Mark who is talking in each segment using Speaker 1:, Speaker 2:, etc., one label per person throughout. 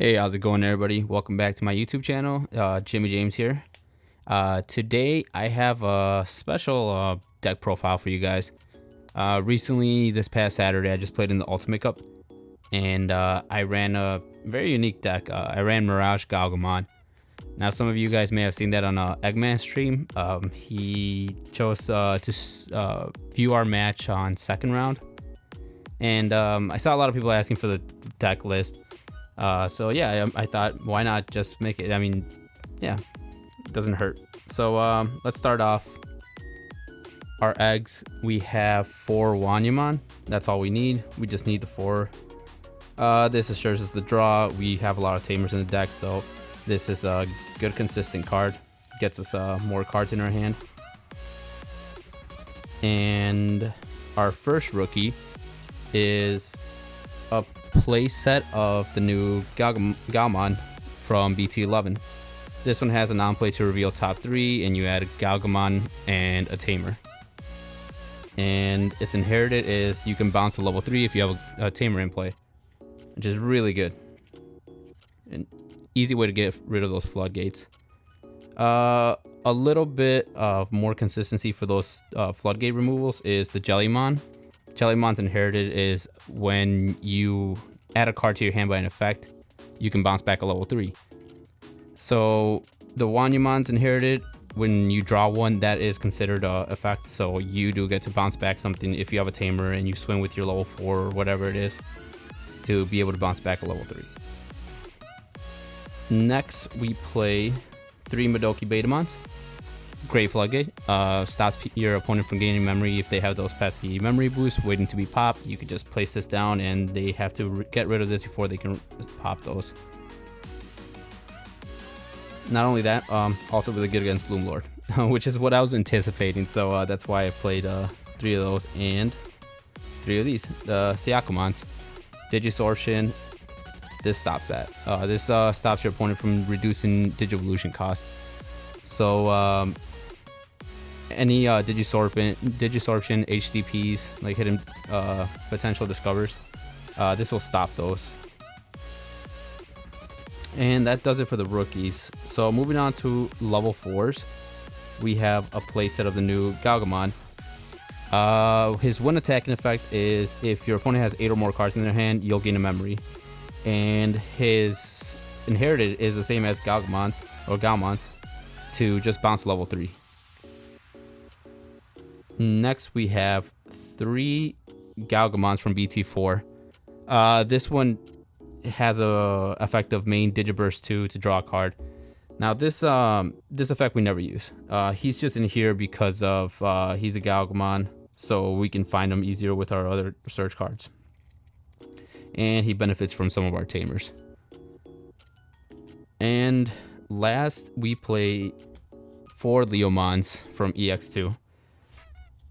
Speaker 1: Hey, how's it going, everybody? Welcome back to my YouTube channel. Jimmy James here. Today I have a special deck profile for you guys. Recently, this past Saturday, I just played in the Ultimate Cup, and I ran a very unique deck. I ran Miragegaogamon. Now, some of you guys may have seen that on a Eggman stream. He chose to view our match on second round, and I saw a lot of people asking for the deck list. So yeah, I thought, why not just make it? I mean, yeah, it doesn't hurt. So let's start off. Our eggs, we have 4 Wanyamon. That's all we need. We just need the 4. This assures us the draw. We have a lot of tamers in the deck, so this is a good consistent card. Gets us more cards in our hand. And our first rookie is a playset of the new gaogamon from BT11. This one has a non-play to reveal top 3, and you add a gaogamon and a tamer. And its inherited is you can bounce to level 3 if you have a tamer in play, which is really good. An easy way to get rid of those floodgates. A little bit of more consistency for those floodgate removals is the Jellymon. Jellymon's inherited is when you add a card to your hand by an effect, you can bounce back a level 3. So the Wanyamon's inherited, when you draw one, that is considered a effect, so you do get to bounce back something if you have a tamer and you swing with your level 4 or whatever it is to be able to bounce back a level 3. Next, we play 3 Madoki Betamons. Great floodgate. Stops your opponent from gaining memory if they have those pesky memory boosts waiting to be popped. You could just place this down and they have to get rid of this before they can pop those. Not only that, also really good against Bloom Lord, which is what I was anticipating, so that's why I played 3 of those and 3 of these. The Syakomons. Digisorption. This stops that. This stops your opponent from reducing Digivolution cost. So any Digisorption, HDPs, like hidden potential discovers, this will stop those. And that does it for the rookies. So moving on to level 4s, we have a playset of the new gaogamon. His one attacking effect is if your opponent has 8 or more cards in their hand, you'll gain a memory. And his inherited is the same as gaogamon's or gaomon's, to just bounce level 3. Next, we have 3 gaogamons from BT4. This one has a effect of main Digiburst 2 to draw a card. Now this effect we never use. He's just in here because of he's a gaogamon, so we can find him easier with our other search cards. And he benefits from some of our tamers. And last, we play 4 Leomons from EX2.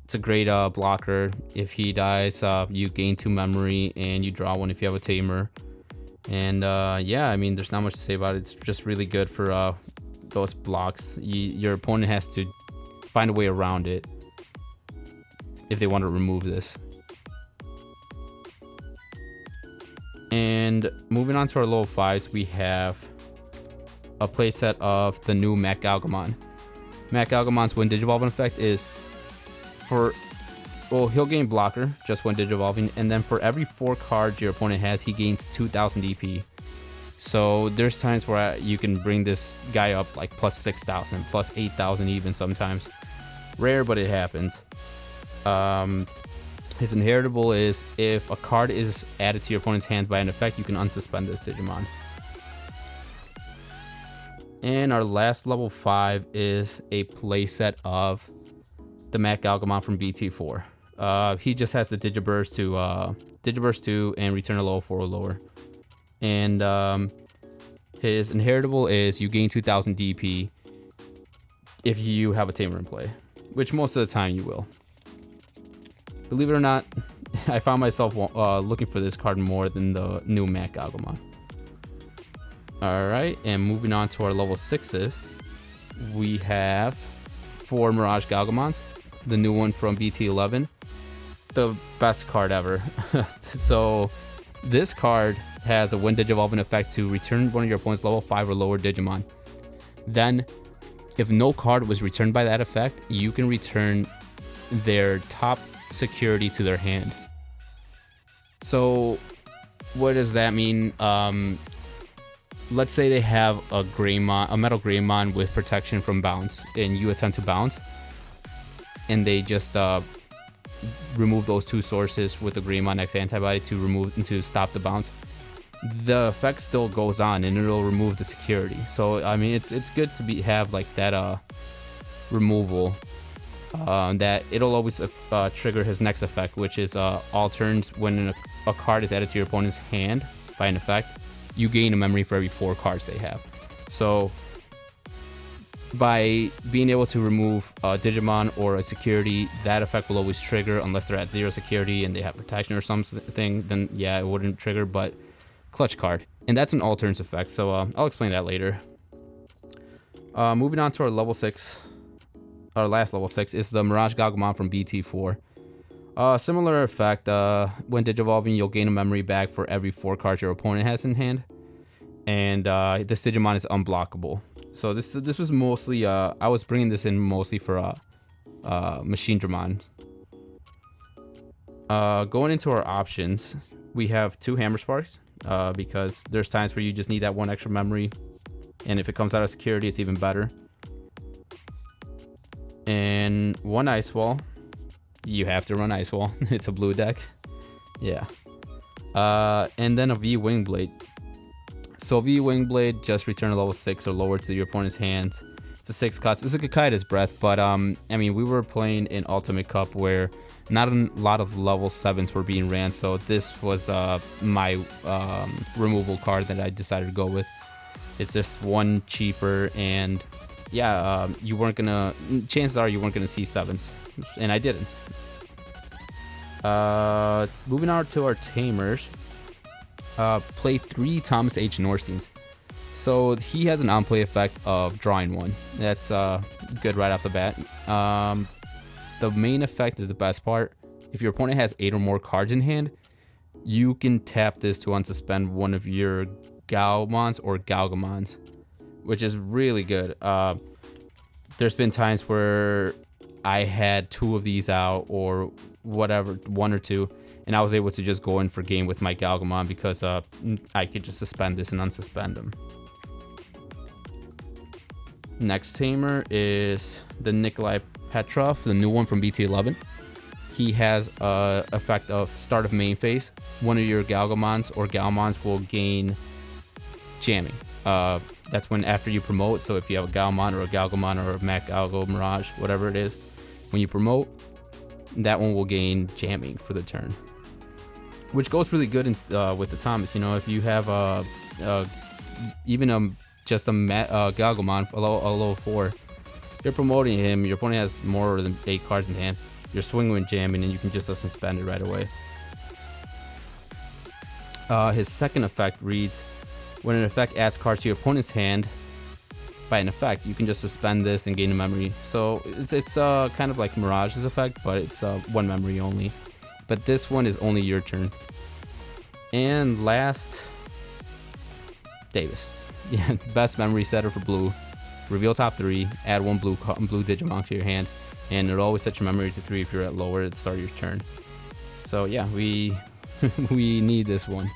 Speaker 1: It's a great blocker. If he dies, you gain 2 memory and you draw 1 if you have a tamer. And yeah, I mean, there's not much to say about it. It's just really good for those blocks. Your opponent has to find a way around it if they want to remove this. And moving on to our level 5s, we have a playset of the new Miragegaogamon. Miragegaogamon's when Digivolving effect is he'll gain blocker just when Digivolving, and then for every 4 cards your opponent has, he gains 2000 DP. So there's times where you can bring this guy up like plus 6000, plus 8000 even sometimes. Rare, but it happens. His inheritable is if a card is added to your opponent's hand by an effect, you can unsuspend this Digimon. And our last level 5 is a playset of the Miragegaogamon from BT4. He just has the Digiburst to Digiburst 2 and return a level 4 or lower. And his inheritable is you gain 2000 DP if you have a tamer in play, which most of the time you will. Believe it or not, I found myself looking for this card more than the new Miragegaogamon. Alright, and moving on to our level 6s, we have 4 Miragegaogamons, the new one from BT11. The best card ever. So This card has a when Digivolving effect to return one of your opponent's level 5 or lower Digimon. Then, if no card was returned by that effect, you can return their top security to their hand. So, what does that mean? Let's say they have a Metal Greymon with protection from bounce, and you attempt to bounce, and they just remove those 2 sources with the Greymon X antibody to stop the bounce. The effect still goes on, and it'll remove the security. So I mean, it's good to have like that removal. That it'll always trigger his next effect, which is all turns when a card is added to your opponent's hand by an effect, you gain a memory for every 4 cards they have. So by being able to remove a Digimon or a security, that effect will always trigger unless they're at 0 security and they have protection or something. Then yeah, it wouldn't trigger, but clutch card. And that's an all turns effect, so I'll explain that later. Moving on to our level 6. Our last level 6 is the Miragegaogamon from BT4. Similar effect, when Digivolving, you'll gain a memory back for every 4 cards your opponent has in hand. And this Digimon is unblockable. So this was mostly, I was bringing this in mostly for Machine Dramon. Going into our options, we have 2 Hammer Sparks, because there's times where you just need that 1 extra memory. And if it comes out of security, it's even better. And 1 Ice Wall. You have to run Ice Wall. It's a blue deck. Yeah. And then a V Wingblade. So V Wingblade, just return a level 6 or lower to your opponent's hands. It's a 6 cost. It's a Kakaida's Breath, but I mean, we were playing in Ultimate Cup where not a lot of level 7s were being ran, so this was my removal card that I decided to go with. It's just 1 cheaper, and yeah, you weren't gonna. Chances are you weren't gonna see 7s, and I didn't. Moving on to our tamers. Play 3 Thomas H. Norsteins. So he has an on-play effect of drawing 1. That's good right off the bat. The main effect is the best part. If your opponent has 8 or more cards in hand, you can tap this to unsuspend one of your Gaomons or Gaogamons, which is really good. There's been times where I had 2 of these out, or whatever, 1 or 2, and I was able to just go in for game with my Gaogamon because I could just suspend this and unsuspend them. Next tamer is the Nikolai Petrov, the new one from BT11. He has a effect of start of main phase. One of your Gaogamons or Gaomons will gain jamming. That's when after you promote, so if you have a Gaomon or a Gaogamon or a Mac Galgo Mirage, whatever it is, when you promote, that one will gain jamming for the turn, which goes really good with the Thomas. You know, if you have just a Gaogamon, a level 4, you're promoting him, your opponent has more than 8 cards in hand, you're swinging with jamming, and you can just suspend it right away. His second effect reads, when an effect adds cards to your opponent's hand by an effect, you can just suspend this and gain a memory. So it's kind of like Mirage's effect, but it's 1 memory only. But this one is only your turn. And last, Davis. Yeah, best memory setter for blue. Reveal top 3, add 1 blue Digimon to your hand, and it'll always set your memory to 3 if you're at lower at the start of your turn. So yeah, we we need this one.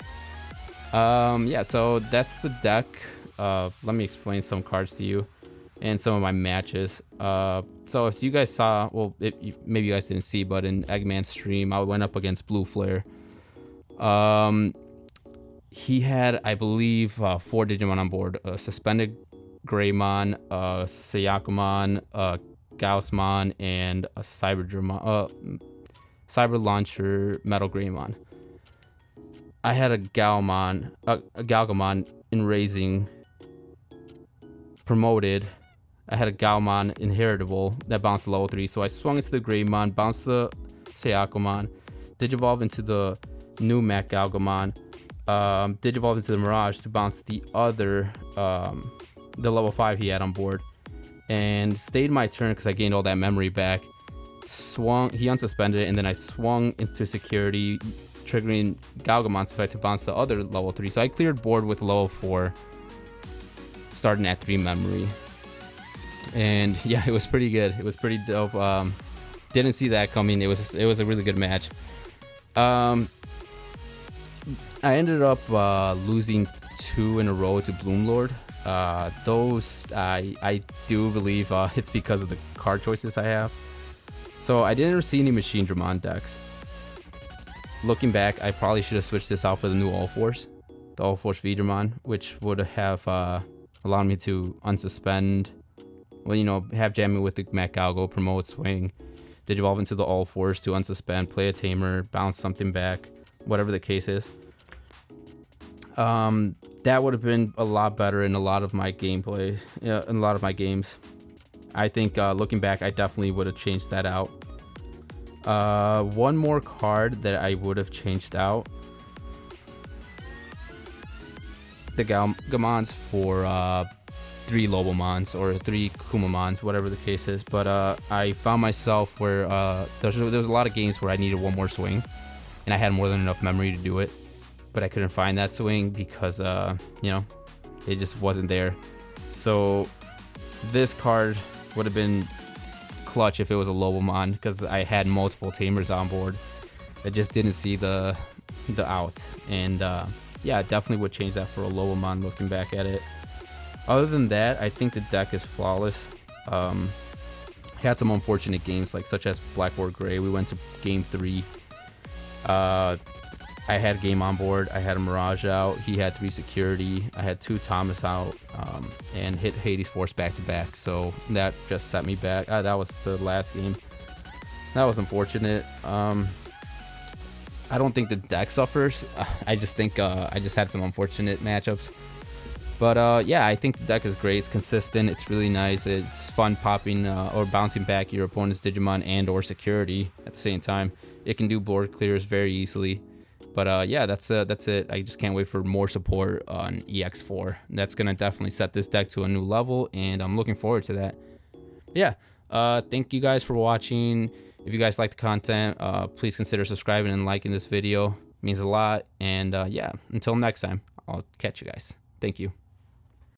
Speaker 1: Yeah, so that's the deck. Let me explain some cards to you and some of my matches. So if you guys saw, well, maybe you guys didn't see, but in Eggman's stream, I went up against Blue Flare. He had, I believe, 4 Digimon on board: Suspended Greymon, Sayakumon, Gaussmon, and a Cyber Launcher Metal Greymon. I had a Gaogamon in Raising promoted. I had a Gaomon inheritable that bounced to level 3, so I swung into the Greymon, bounced the Sayakumon, Digivolve into the new Mac Gaogamon, Digivolve into the Mirage to bounce the other, the level 5 he had on board, and stayed my turn because I gained all that memory back. Swung, he unsuspended it, and then I swung into security, triggering Gaogamon's effect to bounce the other level 3. So I cleared board with level 4, starting at 3 memory. And yeah, it was pretty good. It was pretty dope. Didn't see that coming. It was a really good match. I ended up losing 2 in a row to Bloomlord. Those I do believe it's because of the card choices I have. So I didn't see any Machine Dramon decks. Looking back, I probably should have switched this out for the new Ulforce, the ulforceveedramon, which would have allowed me to unsuspend, well, you know, have jamming with the Mech Galgo, promote swing, digivolve into the Ulforce to unsuspend, play a tamer, bounce something back, whatever the case is. That would have been a lot better in a lot of my gameplay, in a lot of my games. I think looking back, I definitely would have changed that out. One more card that I would have changed out, the gaogamons for 3 Lobomons or 3 Kumamons, whatever the case is. But I found myself where there was a lot of games where I needed one more swing, and I had more than enough memory to do it, but I couldn't find that swing because you know, it just wasn't there. So this card would have been clutch if it was a Lobomon, because I had multiple tamers on board. I just didn't see the out, and yeah, I definitely would change that for a Lobomon looking back at it. Other than that, I think the deck is flawless. Had some unfortunate games, like such as Blackboard Gray. We went to game 3. I had a game on board. I had a Mirage out. He had 3 security. I had 2 Thomas out, and hit Hades Force back to back. So that just set me back. That was the last game. That was unfortunate. I don't think the deck suffers. I just think I just had some unfortunate matchups. But yeah, I think the deck is great. It's consistent. It's really nice. It's fun popping or bouncing back your opponent's Digimon and or security at the same time. It can do board clears very easily. But yeah, that's it. I just can't wait for more support on EX4. That's gonna definitely set this deck to a new level, and I'm looking forward to that. Yeah, thank you guys for watching. If you guys like the content, please consider subscribing and liking this video. It means a lot. And yeah, until next time, I'll catch you guys. Thank you.